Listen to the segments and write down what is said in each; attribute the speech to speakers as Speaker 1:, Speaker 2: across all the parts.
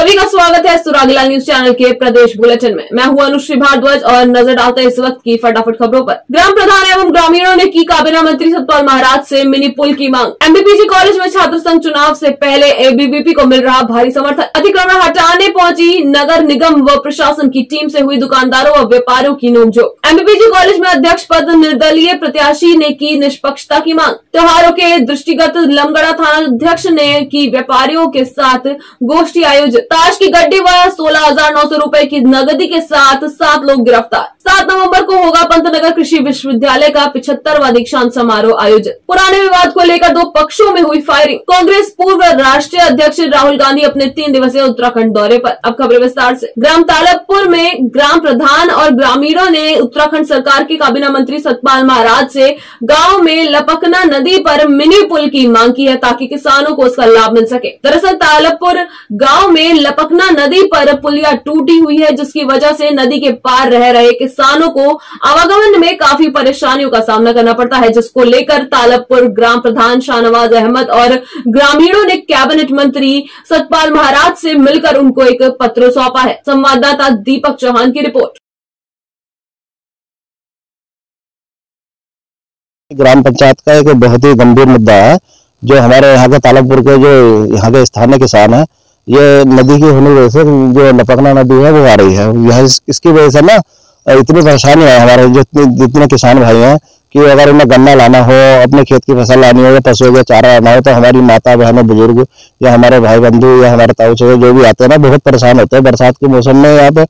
Speaker 1: सभी का स्वागत है सुरागीलाल न्यूज चैनल के प्रदेश बुलेटिन में। मैं हूं अनुश्री भारद्वाज और नजर डालते हैं इस वक्त की फटाफट खबरों पर। ग्राम प्रधान एवं ग्रामीणों ने की काबीना मंत्री सतपाल महाराज से मिनी पुल की मांग। एमबीपीजी कॉलेज में छात्र संघ चुनाव से पहले एबीवीपी को मिल रहा भारी समर्थन। अतिक्रमण हटाने पहुंची नगर निगम व प्रशासन की टीम से हुई दुकानदारों व व्यापारियों की नोकझोंक। एमबीपीजी कॉलेज में अध्यक्ष पद निर्दलीय प्रत्याशी ने की निष्पक्षता की मांग। त्योहारों के दृष्टिगत लमगड़ा थाना अध्यक्ष ने की व्यापारियों के साथ गोष्ठी आयोजित। ताश की गड्डी व 16,900 रुपए की नगदी के साथ 7 लोग गिरफ्तार। 7 नवंबर को होगा पंतनगर कृषि विश्वविद्यालय का 75वां दीक्षांत समारोह आयोजित। पुराने विवाद को लेकर 2 पक्षों में हुई फायरिंग। कांग्रेस पूर्व राष्ट्रीय अध्यक्ष राहुल गांधी अपने 3 दिवसीय उत्तराखंड दौरे पर। अब खबरें विस्तार से। ग्राम तालबपुर में ग्राम प्रधान और ग्रामीणों ने उत्तराखंड सरकार के काबीना मंत्री सतपाल महाराज से गाँव में लपकना नदी पर मिनी पुल की मांग की है ताकि किसानों को उसका लाभ मिल सके। दरअसल तालबपुर गाँव में लपकना नदी पर पुलिया टूटी हुई है, जिसकी वजह से नदी के पार रह रहे किसानों को आवागमन में काफी परेशानियों का सामना करना पड़ता है, जिसको लेकर तालबपुर ग्राम प्रधान शाहनवाज अहमद और ग्रामीणों ने कैबिनेट मंत्री सतपाल महाराज से मिलकर उनको एक पत्र सौंपा है। संवाददाता दीपक चौहान की रिपोर्ट।
Speaker 2: ग्राम पंचायत का एक बहुत ही गंभीर मुद्दा है जो हमारे यहाँ के तालबपुर के जो यहाँ के स्थानीय किसान है, ये नदी की होने वजह से जो लपकना नदी है वो आ रही है। यह इसकी वजह से ना इतनी परेशानी है हमारे जितने किसान भाई हैं कि अगर उन्हें गन्ना लाना हो, अपने खेत की फसल लानी हो या पशुओं का चारा लाना हो, तो हमारी माता बहनों बुजुर्ग या हमारे भाई बंधु या हमारे ताऊ चाचा जो भी आते हैं ना बहुत परेशान होते हैं। बरसात के मौसम में यहाँ पे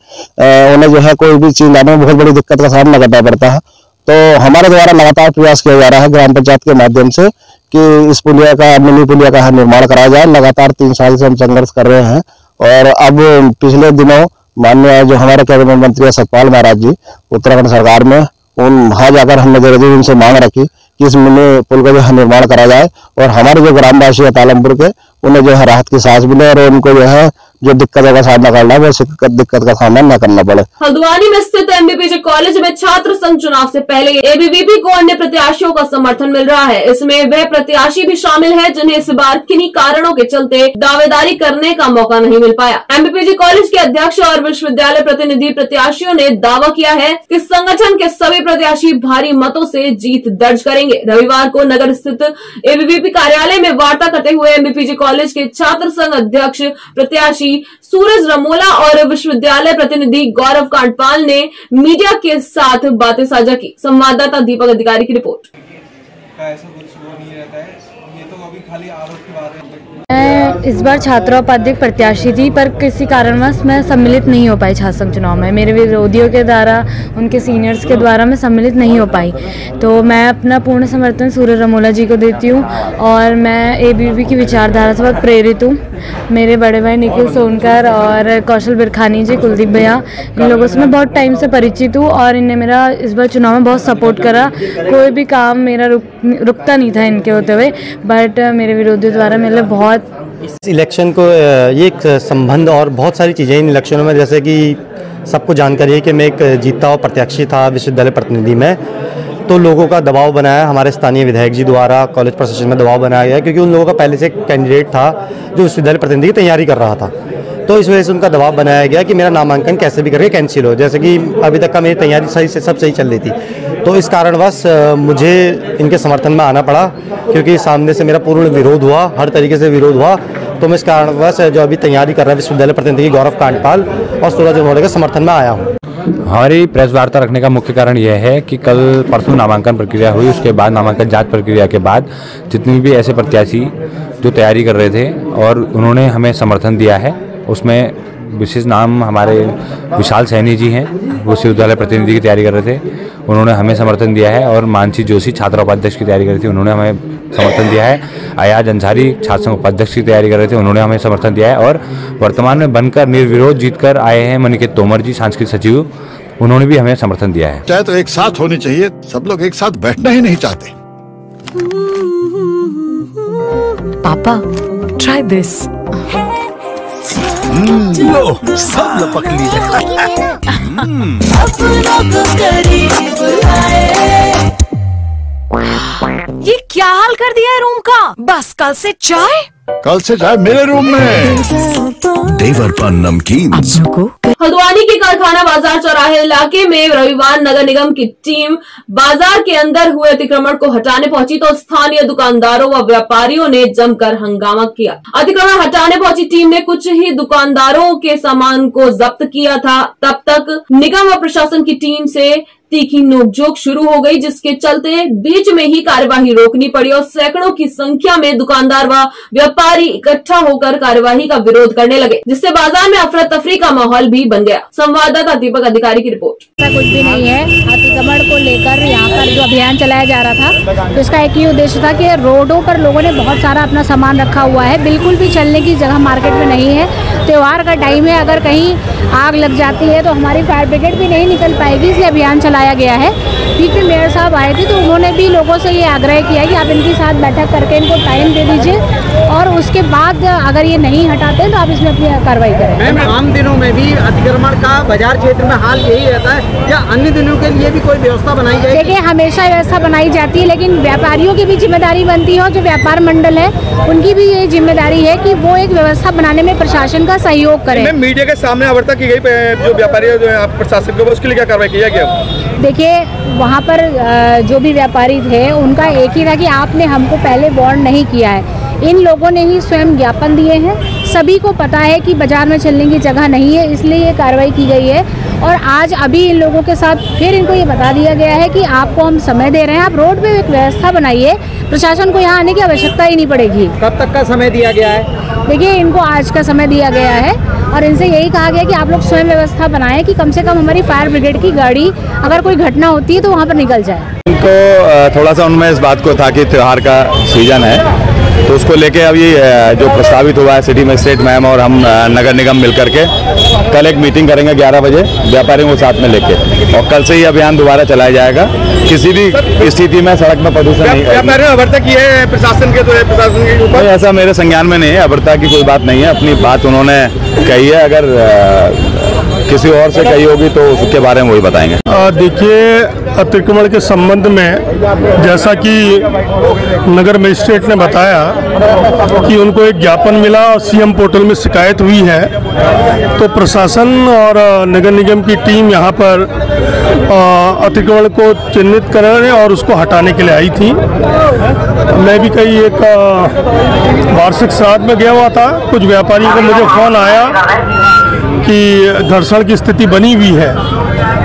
Speaker 2: उन्हें जो है कोई भी चीज लाने में बहुत बड़ी दिक्कत का सामना करना पड़ता है। तो हमारे द्वारा लगातार प्रयास किया जा रहा है ग्राम पंचायत के माध्यम से कि इस पुलिया का मिनी पुलिया का निर्माण कराया जाए। लगातार 3 साल से हम संघर्ष कर रहे हैं और अब पिछले दिनों माननीय जो हमारे कैबिनेट मंत्री सतपाल महाराज जी उत्तराखंड सरकार में वहां जाकर हमने जरूर उनसे मांग रखी कि इस मिनी पुल का जो है निर्माण करा जाए और हमारे जो ग्रामवासी है तालमपुर के उन्हें जो है राहत की सांस मिले और उनको जो है जो दिक्कतों का सामना करना है वो दिक्कत का सामना न करना पड़े।
Speaker 1: हल्द्वानी में स्थित एमबीपीजी कॉलेज में छात्र संघ चुनाव से पहले एबीवीपी को अन्य प्रत्याशियों का समर्थन मिल रहा है। इसमें वह प्रत्याशी भी शामिल है जिन्हें इस बार किन्हीं कारणों के चलते दावेदारी करने का मौका नहीं मिल पाया। एमबीपीजी कॉलेज के अध्यक्ष और विश्वविद्यालय प्रतिनिधि प्रत्याशियों ने दावा किया है कि संगठन के सभी प्रत्याशी भारी मतों से जीत दर्ज करेंगे। रविवार को नगर स्थित एबीवीपी कार्यालय में वार्ता करते हुए एमबीपीजी कॉलेज के छात्र संघ अध्यक्ष प्रत्याशी सूरज रमोला और विश्वविद्यालय प्रतिनिधि गौरव कांडपाल ने मीडिया के साथ बातें साझा की। संवाददाता दीपक अधिकारी की रिपोर्ट।
Speaker 3: ऐसा कुछ वो नहीं रहता है, ये तो अभी खाली आरोप की बात है।
Speaker 4: मैं इस बार छात्रा उपाध्यक्ष प्रत्याशी थी पर किसी कारणवश मैं सम्मिलित नहीं हो पाई छात्र संघ चुनाव में। मेरे विरोधियों के द्वारा उनके सीनियर्स के द्वारा मैं सम्मिलित नहीं हो पाई, तो मैं अपना पूर्ण समर्थन सूरज रमोला जी को देती हूँ और मैं एबीवीपी की विचारधारा से बहुत प्रेरित हूँ। मेरे बड़े भाई निखिल सोनकर और कौशल बिरखानी जी, कुलदीप भैया, इन लोगों से मैं बहुत टाइम से परिचित हूँ और इन्हें मेरा इस बार चुनाव में बहुत सपोर्ट करा। कोई भी काम मेरा रुकता नहीं था इनके होते हुए, बट मेरे विरोधियों द्वारा मेरे बहुत
Speaker 5: इस इलेक्शन को ये एक संबंध और बहुत सारी चीज़ें इन इलेक्शनों में, जैसे कि सबको जानकारी है कि मैं एक जीता हुआ प्रत्याशी था विश्वविद्यालय प्रतिनिधि में, तो लोगों का दबाव बनाया हमारे स्थानीय विधायक जी द्वारा, कॉलेज प्रशासन में दबाव बनाया गया क्योंकि उन लोगों का पहले से एक कैंडिडेट था जो विश्वविद्यालय प्रतिनिधि की तैयारी कर रहा था। तो इस वजह से उनका दबाव बनाया गया कि मेरा नामांकन कैसे भी करके कैंसिल हो, जैसे कि अभी तक का मेरी तैयारी सही से सब सही चल रही थी। तो इस कारणवश मुझे इनके समर्थन में आना पड़ा क्योंकि सामने से मेरा पूर्ण विरोध हुआ, हर तरीके से विरोध हुआ। तो मैं इस कारणवश जो अभी तैयारी कर रहा है विश्वविद्यालय प्रतिनिधि गौरव कांडपाल और सूरज रमोला के समर्थन में आया हूँ।
Speaker 6: हमारी प्रेस वार्ता रखने का मुख्य कारण यह है कि कल परसों नामांकन प्रक्रिया हुई, उसके बाद नामांकन जांच प्रक्रिया के बाद जितने भी ऐसे प्रत्याशी जो तैयारी कर रहे थे और उन्होंने हमें समर्थन दिया है, उसमें विशेष नाम हमारे विशाल सैनी जी हैं, वो विश्वविद्यालय प्रतिनिधि की तैयारी कर रहे थे, उन्होंने हमें समर्थन दिया है। और मानसी जोशी छात्रा उपाध्यक्ष की तैयारी कर रही थी, उन्होंने हमें समर्थन दिया है। अयाज अंसारी छात्र संघ उपाध्यक्ष की तैयारी कर रहे थे, उन्होंने हमें समर्थन दिया है। और वर्तमान में बनकर निर्विरोध जीतकर आए हैं मनिकेत तोमर जी सांस्कृतिक सचिव, उन्होंने भी हमें समर्थन दिया है।
Speaker 7: चाहे तो एक साथ होनी चाहिए, सब लोग एक साथ बैठना ही नहीं चाहते।
Speaker 8: पापा ट्राई दिस।
Speaker 7: लो सब लपक लिए।
Speaker 8: ये क्या हाल कर दिया है रूम का? बस कल से चाय
Speaker 7: कल से जाए मेरे रूम में। देवर पान नमकीन।
Speaker 1: हल्द्वानी के कारखाना बाजार चौराहे इलाके में रविवार नगर निगम की टीम बाजार के अंदर हुए अतिक्रमण को हटाने पहुंची तो स्थानीय दुकानदारों व व्यापारियों ने जमकर हंगामा किया। अतिक्रमण हटाने पहुंची टीम ने कुछ ही दुकानदारों के सामान को जब्त किया था। तब तक निगम व प्रशासन की टीम से तीखी नोकझोंक शुरू हो गई, जिसके चलते बीच में ही कार्यवाही रोकनी पड़ी और सैकड़ों की संख्या में दुकानदार व व्यापारी इकट्ठा होकर कार्यवाही का विरोध करने लगे, जिससे बाजार में अफरा तफरी का माहौल भी बन गया। संवाददाता दीपक अधिकारी की रिपोर्ट।
Speaker 9: ऐसा कुछ भी नहीं है। अतिक्रमण को लेकर यहाँ पर जो अभियान चलाया जा रहा था, तो इसका एक ही उद्देश्य था कि रोडों पर लोगों ने बहुत सारा अपना सामान रखा हुआ है, बिल्कुल भी चलने की जगह मार्केट में नहीं है। त्योहार का टाइम है, अगर कहीं आग लग जाती है तो हमारी फायर ब्रिगेड भी नहीं निकल पाएगी, इसलिए अभियान चलाया गया है। बीच में मेयर साहब आए थे तो उन्होंने भी लोगों से ये आग्रह किया कि आप इनके साथ बैठक करके इनको टाइम दे दीजिए और उसके बाद अगर ये नहीं हटाते तो आप इसमें अपनी कार्रवाई करें।
Speaker 10: मैम, आम दिनों में भी अतिक्रमण का बाजार क्षेत्र में हाल यही रहता है या अन्य दिनों के लिए भी कोई व्यवस्था बनाई जाएगी?
Speaker 9: देखिए, हमेशा व्यवस्था बनाई जाती है, लेकिन व्यापारियों की भी जिम्मेदारी बनती है और जो व्यापार मंडल है उनकी भी ये जिम्मेदारी है कि वो एक व्यवस्था बनाने में प्रशासन का सहयोग करें।
Speaker 10: मीडिया के सामने अवर्ता की गई जो व्यापारी प्रशासन को, उसके लिए क्या कार्रवाई किया गया?
Speaker 9: देखिए, वहाँ पर जो भी व्यापारी थे उनका एक ही था कि आपने हमको पहले वार्न नहीं किया है। इन लोगों ने ही स्वयं ज्ञापन दिए हैं। सभी को पता है कि बाजार में चलने की जगह नहीं है, इसलिए ये कार्रवाई की गई है। और आज अभी इन लोगों के साथ फिर इनको ये बता दिया गया है कि आपको हम समय दे रहे हैं, आप रोड पे एक व्यवस्था बनाइए, प्रशासन को यहाँ आने की आवश्यकता ही नहीं पड़ेगी।
Speaker 10: कब तक का समय दिया गया है?
Speaker 9: देखिए, इनको आज का समय दिया गया है और इनसे यही कहा गया कि आप लोग स्वयं व्यवस्था बनाएं कि कम से कम हमारी फायर ब्रिगेड की गाड़ी अगर कोई घटना होती है तो वहाँ पर निकल जाए।
Speaker 11: उनको थोड़ा सा उनमें इस बात को था कि त्योहार का सीजन है, तो उसको लेके अभी जो प्रस्तावित हुआ है सिटी मजिस्ट्रेट मैम और हम नगर निगम मिलकर के कल एक मीटिंग करेंगे 11 बजे व्यापारियों को साथ में लेके, और कल से ही अभियान दोबारा चलाया जाएगा। किसी भी स्थिति में सड़क में प्रदूषण नहीं।
Speaker 10: व्यापारियों ने अवर्ता की है प्रशासन के ऊपर?
Speaker 11: ऐसा मेरे संज्ञान में नहीं है, अवर्ता की कोई बात नहीं है, अपनी बात उन्होंने कही है। अगर किसी और से कही होगी तो उसके बारे में वही बताएंगे।
Speaker 12: देखिए, अतिक्रमण के संबंध में जैसा कि नगर मजिस्ट्रेट ने बताया कि उनको एक ज्ञापन मिला और सीएम पोर्टल में शिकायत हुई है, तो प्रशासन और नगर निगम की टीम यहाँ पर अतिक्रमण को चिन्हित करने और उसको हटाने के लिए आई थी। मैं भी कई एक वार्षिक श्राद्ध में गया हुआ था, कुछ व्यापारियों को मुझे फ़ोन आया कि घर्षण की स्थिति बनी हुई है,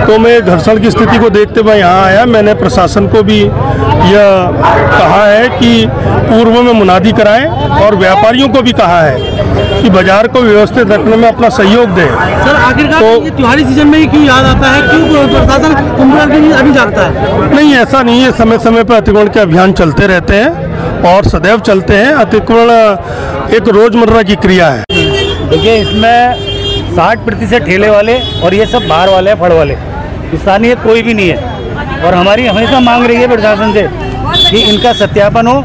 Speaker 12: तो मैं घर्षण की स्थिति को देखते हुए यहाँ आया। मैंने प्रशासन को भी यह कहा है कि पूर्व में मुनादी कराएं और व्यापारियों को भी कहा है कि बाजार को व्यवस्थित रखने में अपना सहयोग दें।
Speaker 10: सर, आखिरकार तो त्योहारी सीजन में ही क्यों याद आता है, क्यों प्रशासन अभी जागता है?
Speaker 12: नहीं, ऐसा नहीं है, समय समय पर अतिक्रमण के अभियान चलते रहते हैं और सदैव चलते हैं। अतिक्रमण एक रोजमर्रा की क्रिया है।
Speaker 13: देखिए, इसमें 60% ठेले वाले और ये सब बाहर वाले हैं, फड़ वाले, स्थानीय कोई भी नहीं है। और हमारी हमेशा मांग रही है प्रशासन से कि इनका सत्यापन हो,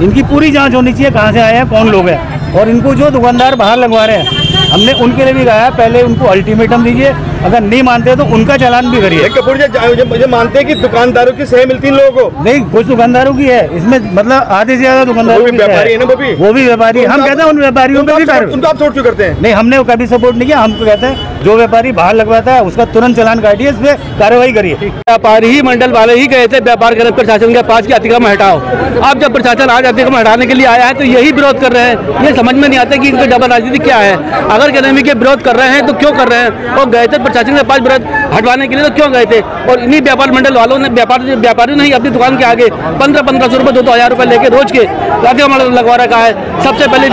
Speaker 13: इनकी पूरी जांच होनी चाहिए, कहाँ से आए हैं, कौन लोग हैं, और इनको जो दुकानदार बाहर लगवा रहे हैं हमने उनके लिए भी कहा है पहले उनको अल्टीमेटम दीजिए, अगर नहीं मानते तो उनका चालान भी करिए।
Speaker 10: कपूर जी मुझे मानते हैं कि दुकानदारों की सही मिलती है लोगों को?
Speaker 13: नहीं, कुछ दुकानदारों की है इसमें, मतलब आधे से ज्यादा दुकानदारों की
Speaker 10: व्यापारी है ना,
Speaker 13: वो भी व्यापारी। हम कहते हैं उन व्यापारियों पे भी
Speaker 10: उनको आप सपोर्ट क्यों करते हैं?
Speaker 13: नहीं, हमने कभी सपोर्ट नहीं किया। हम कहते हैं जो व्यापारी बाहर लगवाता है उसका तुरंत चालान काटिए, इस पे कार्रवाई करिए।
Speaker 14: व्यापारी ही मंडल वाले ही गए थे व्यापार करने प्रशासन के पास की अतिक्रमण हटाओ। अब जब प्रशासन आज अतिक्रमण हटाने के लिए आया है तो यही विरोध कर रहे हैं। ये समझ में नहीं आता कि इनकी डबल राजनीति क्या है। अगर एकेडमी के विरोध कर रहे हैं तो क्यों कर रहे हैं, और गए थे प्रशासन के पास विरोध हटवाने के लिए तो क्यों गए थे। और इन्हीं व्यापार मंडल वालों ने व्यापारियों ने ही अपनी दुकान के आगे 1500 रुपये 2-2 रुपये लेके रोज के अतिक्रमण लगवा रखा है। सबसे पहले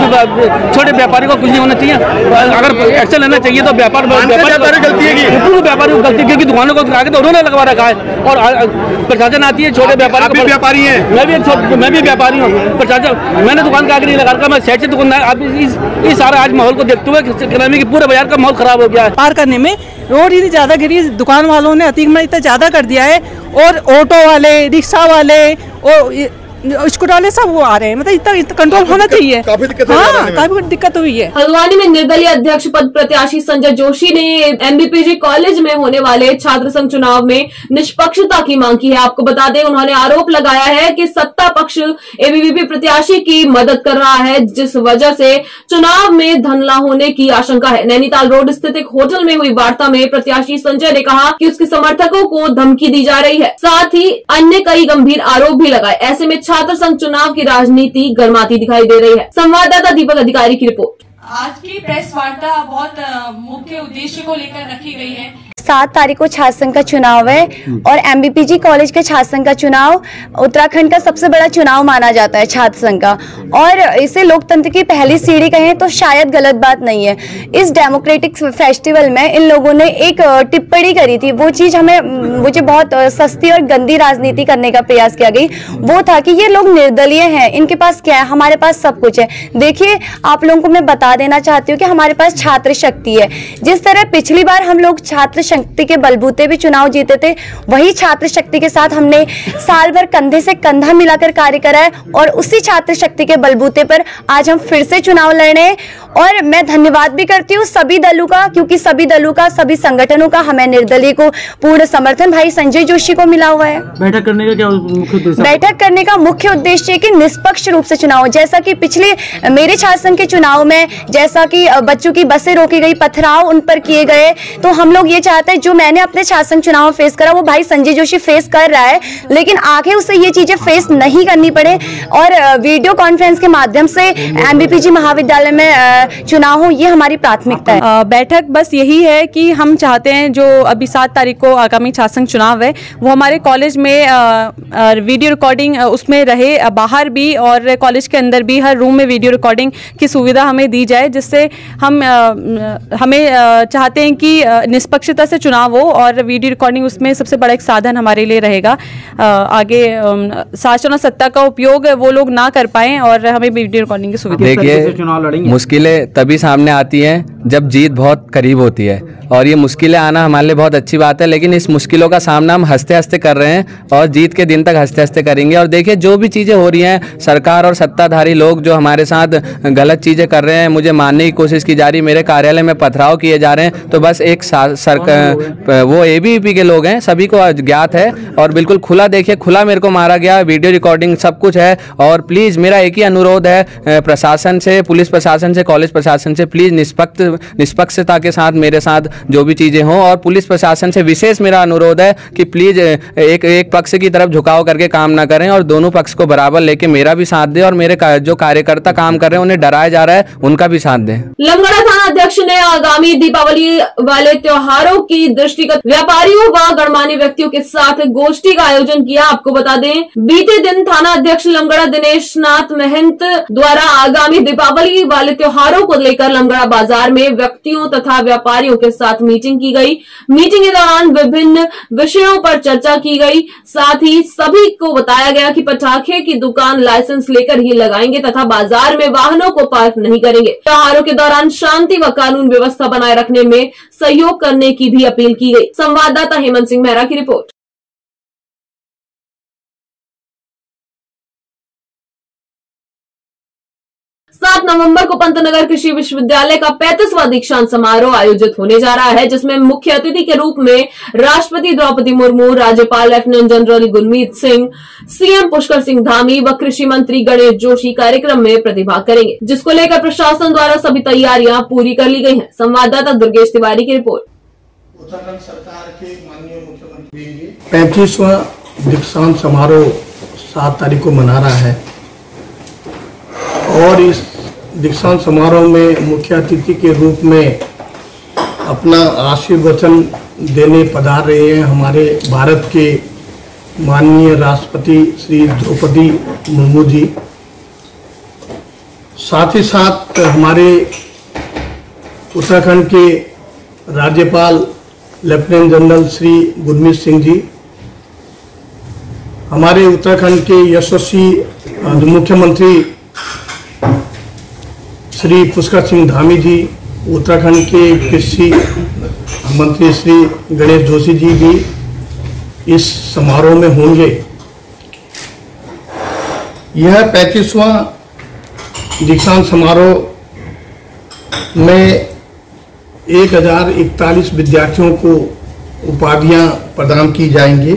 Speaker 14: छोटे व्यापारी को कुछ नहीं होना चाहिए, अगर एक्शन लेना चाहिए तो व्यापारी गलती है, व्यापारी को गलती, क्योंकि दुकानों को आगे तो उन्होंने लगवा रखा है और प्रशासन आती है छोटे व्यापारी।
Speaker 10: व्यापारी है,
Speaker 14: मैं भी व्यापारी हूँ। प्रशासन मैंने दुकान के आगे नहीं लगा रखा, मैं साइड से दुकानदार। अब इस सारा आज माहौल को देखते हुए कि पूरे बाजार का माहौल खराब हो गया है।
Speaker 15: पार करने में रोड इतनी ज्यादा गिरी, दुकान वालों ने अतिक्रमण इतना ज्यादा कर दिया है और ऑटो वाले, रिक्शा वाले और स्कूटर वाले सब वो आ रहे हैं, मतलब इतना कंट्रोल होना चाहिए। काफी दिक्कत हुई है।
Speaker 1: हल्द्वानी में निर्दलीय अध्यक्ष पद प्रत्याशी संजय जोशी ने एमबीपीजी कॉलेज में होने वाले छात्र संघ चुनाव में निष्पक्षता की मांग की है। आपको बता दें, उन्होंने आरोप लगाया है कि सत्ता पक्ष एबीवीपी प्रत्याशी की मदद कर रहा है, जिस वजह से चुनाव में धंधला होने की आशंका है। नैनीताल रोड स्थित एक होटल में हुई वार्ता में प्रत्याशी संजय ने कहा कि उसके समर्थकों को धमकी दी जा रही है, साथ ही अन्य कई गंभीर आरोप भी लगाए। ऐसे में छात्र संघ चुनाव की राजनीति गर्माती दिखाई दे रही है। संवाददाता दीपक अधिकारी की रिपोर्ट।
Speaker 16: आज की प्रेस वार्ता बहुत मुख्य उद्देश्य को लेकर रखी गई है।
Speaker 17: 7 तारीख को छात्र संघ का चुनाव है और एमबीपीजी कॉलेज के छात्र संघ का चुनाव उत्तराखंड का सबसे बड़ा चुनाव माना जाता है छात्र संघ का, और इसे लोकतंत्र की पहली सीढ़ी कहें तो शायद गलत बात नहीं है। इस डेमोक्रेटिक फेस्टिवल में इन लोगों ने एक टिप्पणी करी थी, वो चीज़ हमें मुझे बहुत सस्ती और गंदी राजनीति करने का प्रयास किया गई। वो था कि ये लोग निर्दलीय हैं, इनके पास क्या है, हमारे पास सब कुछ है। देखिए, आप लोगों को मैं बता देना चाहती हूँ कि हमारे पास छात्र शक्ति है। जिस तरह पिछली बार हम लोग छात्र शक्ति के बलबूते भी चुनाव जीते थे, वही छात्र शक्ति के साथ हमने साल भर कंधे से कंधा मिलाकर कार्य करा है और उसी छात्र शक्ति के बलबूते पर आज हम फिर से चुनाव लड़ रहे हैं। और मैं धन्यवाद भी करती हूँ सभी दलों का, क्योंकि सभी दलों का, सभी संगठनों का हमें निर्दलीय को पूर्ण समर्थन भाई संजय जोशी को मिला हुआ है।
Speaker 13: बैठक करने का क्या मुख्य उद्देश्य?
Speaker 17: बैठक करने का मुख्य उद्देश्य है कि निष्पक्ष रूप से चुनाव, जैसा कि पिछले मेरे छात्र संघ के चुनाव में जैसा कि बच्चों की बसें रोकी गई, पथराव उन पर किए गए, तो हम लोग ये चाहते हैं जो मैंने अपने छात्र संघ चुनाव में फेस करा वो भाई संजय जोशी फेस कर रहा है, लेकिन आगे उसे ये चीजें फेस नहीं करनी पड़े और वीडियो कॉन्फ्रेंस के माध्यम से एमबीपीजी महाविद्यालय में चुनाव हो, ये हमारी प्राथमिकता है।
Speaker 15: बैठक बस यही है कि हम चाहते हैं जो अभी 7 तारीख को आगामी छात्र संघ चुनाव है वो हमारे कॉलेज में वीडियो रिकॉर्डिंग उसमें रहे, बाहर भी और कॉलेज के अंदर भी हर रूम में वीडियो रिकॉर्डिंग की सुविधा हमें दी जाए, जिससे हमें चाहते हैं कि निष्पक्षता से चुनाव हो और वीडियो रिकॉर्डिंग उसमें सबसे बड़ा एक साधन हमारे लिए रहेगा। आगे शासन और सत्ता का उपयोग वो लोग ना कर पाएं और हमें वीडियो रिकॉर्डिंग की सुविधा।
Speaker 18: देखिए, मुश्किलें तभी सामने आती हैं जब जीत बहुत करीब होती है और ये मुश्किलें आना हमारे लिए बहुत अच्छी बात है, लेकिन इस मुश्किलों का सामना हम हंसते हंसते कर रहे हैं और जीत के दिन तक हंसते हंसते करेंगे। और देखिए, जो भी चीज़ें हो रही हैं, सरकार और सत्ताधारी लोग जो हमारे साथ गलत चीज़ें कर रहे हैं, मुझे मानने की कोशिश की जा रही है, मेरे कार्यालय में पथराव किए जा रहे हैं, तो बस एक वो एबीवीपी के लोग हैं, सभी को ज्ञात है और बिल्कुल खुला, देखिए खुला मेरे को मारा गया, वीडियो रिकॉर्डिंग सब कुछ है। और प्लीज़ मेरा एक ही अनुरोध है प्रशासन से, पुलिस प्रशासन से, कॉलेज प्रशासन से, प्लीज़ निष्पक्षता के साथ मेरे साथ जो भी चीज़ें हों, और पुलिस प्रशासन से विशेष मेरा अनुरोध है कि प्लीज़ एक पक्ष की तरफ झुकाव करके काम ना करें और दोनों पक्ष को बराबर लेके मेरा भी साथ दें और मेरे जो कार्यकर्ता काम कर रहे हैं उन्हें डराया जा रहा है उनका भी साथ दें।
Speaker 1: लमगड़ा थाना अध्यक्ष ने आगामी दीपावली वाले त्योहारों की दृष्टिगत व्यापारियों व गणमान्य व्यक्तियों के साथ गोष्ठी का आयोजन किया। आपको बता दें, बीते दिन थाना अध्यक्ष लमगड़ा दिनेश नाथ महंत द्वारा आगामी दीपावली वाले त्योहारों को लेकर लमगड़ा बाजार में व्यक्तियों तथा व्यापारियों के साथ मीटिंग की गई। मीटिंग के दौरान विभिन्न विषयों पर चर्चा की गई, साथ ही सभी को बताया गया कि पटाखे की दुकान लाइसेंस लेकर ही लगाएंगे तथा बाजार में वाहनों को पार्क नहीं करेंगे। त्योहारों के दौरान शांति व कानून व्यवस्था बनाए रखने में सहयोग करने की भी अपील की गई। संवाददाता हेमंत सिंह मेहरा की रिपोर्ट। 7 नवंबर को पंतनगर कृषि विश्वविद्यालय का 35वां दीक्षांत समारोह आयोजित होने जा रहा है, जिसमें मुख्य अतिथि के रूप में राष्ट्रपति द्रौपदी मुर्मू, राज्यपाल lieutenant general Gurmeet Singh, CM Pushkar Singh Dhami व कृषि मंत्री गणेश जोशी कार्यक्रम में प्रतिभाग करेंगे, जिसको लेकर प्रशासन द्वारा सभी तैयारियां पूरी कर ली गई हैं। संवाददाता दुर्गेश तिवारी की रिपोर्ट।
Speaker 12: उत्तराखंड सरकार के माननीय मुख्यमंत्री 35वां दीक्षांत समारोह 7 तारीख को मना रहा है और इस दीक्षांत समारोह में मुख्य अतिथि के रूप में अपना आशीर्वचन देने पधार रहे हैं हमारे भारत के माननीय राष्ट्रपति श्री द्रौपदी मुर्मू जी। साथ ही साथ हमारे उत्तराखंड के राज्यपाल लेफ्टिनेंट जनरल श्री गुरमीत सिंह जी, हमारे उत्तराखंड के यशस्वी मुख्यमंत्री श्री पुष्कर सिंह धामी जी, उत्तराखंड के कृषि मंत्री श्री गणेश जोशी जी भी इस समारोह में होंगे। यह 35वां दीक्षांत समारोह में 1041 विद्यार्थियों को उपाधियां प्रदान की जाएंगी,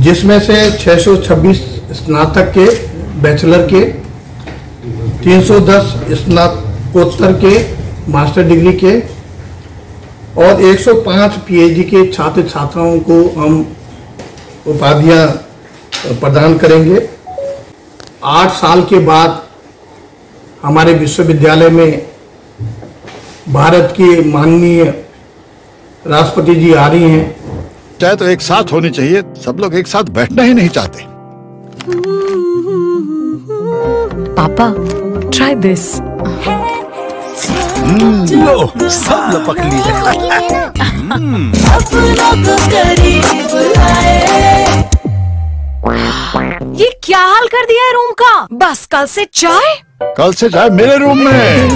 Speaker 12: जिसमें से 626 स्नातक के, बैचलर के, 310 स्नातकोत्तर के, मास्टर डिग्री के और 105 पीएचडी के छात्र छात्राओं को हम उपाधियां प्रदान करेंगे। 8 साल के बाद हमारे विश्वविद्यालय में भारत के माननीय राष्ट्रपति जी आ रही हैं।
Speaker 7: चाहे तो एक साथ होनी चाहिए, सब लोग एक साथ बैठना ही नहीं चाहते।
Speaker 8: पापा, ट्राई दिस।
Speaker 7: लो, सब लपक ली।
Speaker 8: ये क्या हाल कर दिया है रूम का? बस कल से चाय
Speaker 7: मेरे रूम में।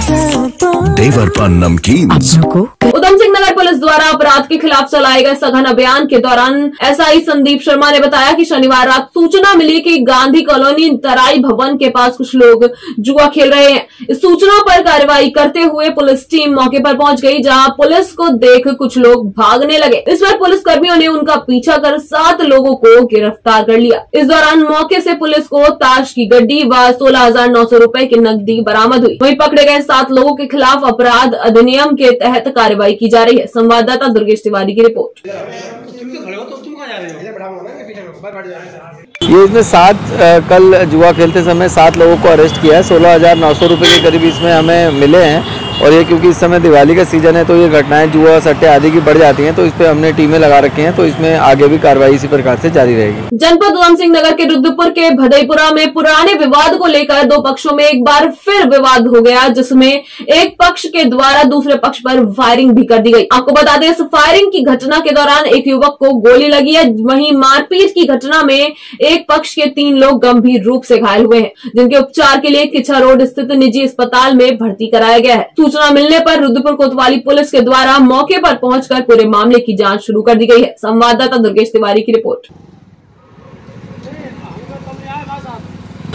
Speaker 7: देवर पान नमकीन।
Speaker 1: उधम सिंह नगर पुलिस द्वारा अपराध के खिलाफ चलाए गए सघन अभियान के दौरान एसआई संदीप शर्मा ने बताया कि शनिवार रात सूचना मिली कि गांधी कॉलोनी तराई भवन के पास कुछ लोग जुआ खेल रहे हैं। इस सूचना पर कार्रवाई करते हुए पुलिस टीम मौके पर पहुंच गई, जहां पुलिस को देख कुछ लोग भागने लगे। इस पर पुलिस कर्मियों ने उनका पीछा कर 7 लोगों को गिरफ्तार कर लिया। इस दौरान मौके से पुलिस को ताश की गड्डी व 16,900 रुपए की नकदी बरामद हुई। वहीं पकड़े गए 7 लोगों के खिलाफ अपराध अधिनियम के तहत कार्रवाई की जा रही है। संवाददाता दुर्गेश तिवारी की रिपोर्ट।
Speaker 18: ये इसमें 7 कल जुआ खेलते समय 7 लोगों को अरेस्ट किया है। 16,900 रुपए के करीब इसमें हमें मिले हैं और ये क्योंकि इस समय दिवाली का सीजन है तो ये घटनाएं जुआ सट्टे आदि की बढ़ जाती हैं, तो इस पे हमने टीमें लगा रखी हैं, तो इसमें आगे भी कार्रवाई इसी प्रकार से जारी रहेगी।
Speaker 1: जनपद उधम सिंह नगर के रुद्रपुर के भदईपुरा में पुराने विवाद को लेकर 2 पक्षों में एक बार फिर विवाद हो गया, जिसमें एक पक्ष के द्वारा दूसरे पक्ष पर फायरिंग भी कर दी गई। आपको बता दें, इस फायरिंग की घटना के दौरान एक युवक को गोली लगी है। वहीं मारपीट की घटना में एक पक्ष के 3 लोग गंभीर रूप से घायल हुए हैं, जिनके उपचार के लिए किच्छा रोड स्थित निजी अस्पताल में भर्ती कराया गया है। सूचना मिलने पर रुद्रपुर कोतवाली पुलिस के द्वारा मौके पर पहुंचकर पूरे मामले की जांच शुरू कर दी गई है। संवाददाता दुर्गेश तिवारी की रिपोर्ट।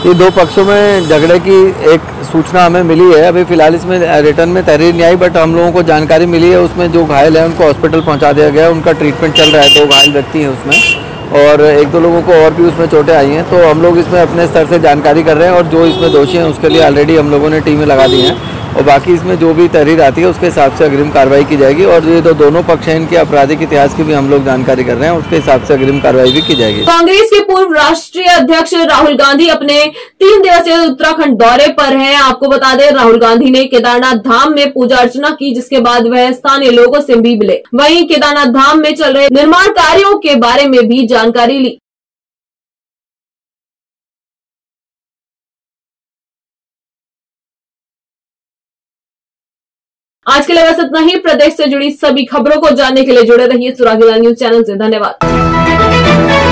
Speaker 18: ये 2 पक्षों में झगड़े की एक सूचना हमें मिली है। अभी फिलहाल इसमें रिटर्न में तहरीर नहीं आई, बट हम लोगों को जानकारी मिली है। उसमें जो घायल है उनको हॉस्पिटल पहुंचा दिया गया है, उनका ट्रीटमेंट चल रहा है। 2 घायल व्यक्ति हैं उसमें और 1-2 लोगों को और भी उसमें चोटें आई हैं। तो हम लोग इसमें अपने स्तर से जानकारी कर रहे हैं और जो इसमें दोषी हैं उसके लिए ऑलरेडी हम लोगों ने टीमें लगा दी हैं और बाकी इसमें जो भी तहरीर आती है उसके हिसाब से अग्रिम कार्रवाई की जाएगी। और ये दोनों पक्ष हैं, इनके आपराधिक इतिहास की भी हम लोग जानकारी कर रहे हैं, उसके हिसाब से अग्रिम कार्रवाई भी की जाएगी।
Speaker 1: कांग्रेस के पूर्व राष्ट्रीय अध्यक्ष राहुल गांधी अपने 3 दिवसीय उत्तराखंड दौरे पर हैं। आपको बता दें, राहुल गांधी ने केदारनाथ धाम में पूजा अर्चना की, जिसके बाद वह स्थानीय लोगों से भी मिले। वहीं केदारनाथ धाम में चल रहे निर्माण कार्यों के बारे में भी जानकारी ली। आज के लिए बस इतना ही। प्रदेश से जुड़ी सभी खबरों को जानने के लिए जुड़े रहिए सुरागीला न्यूज चैनल से। धन्यवाद।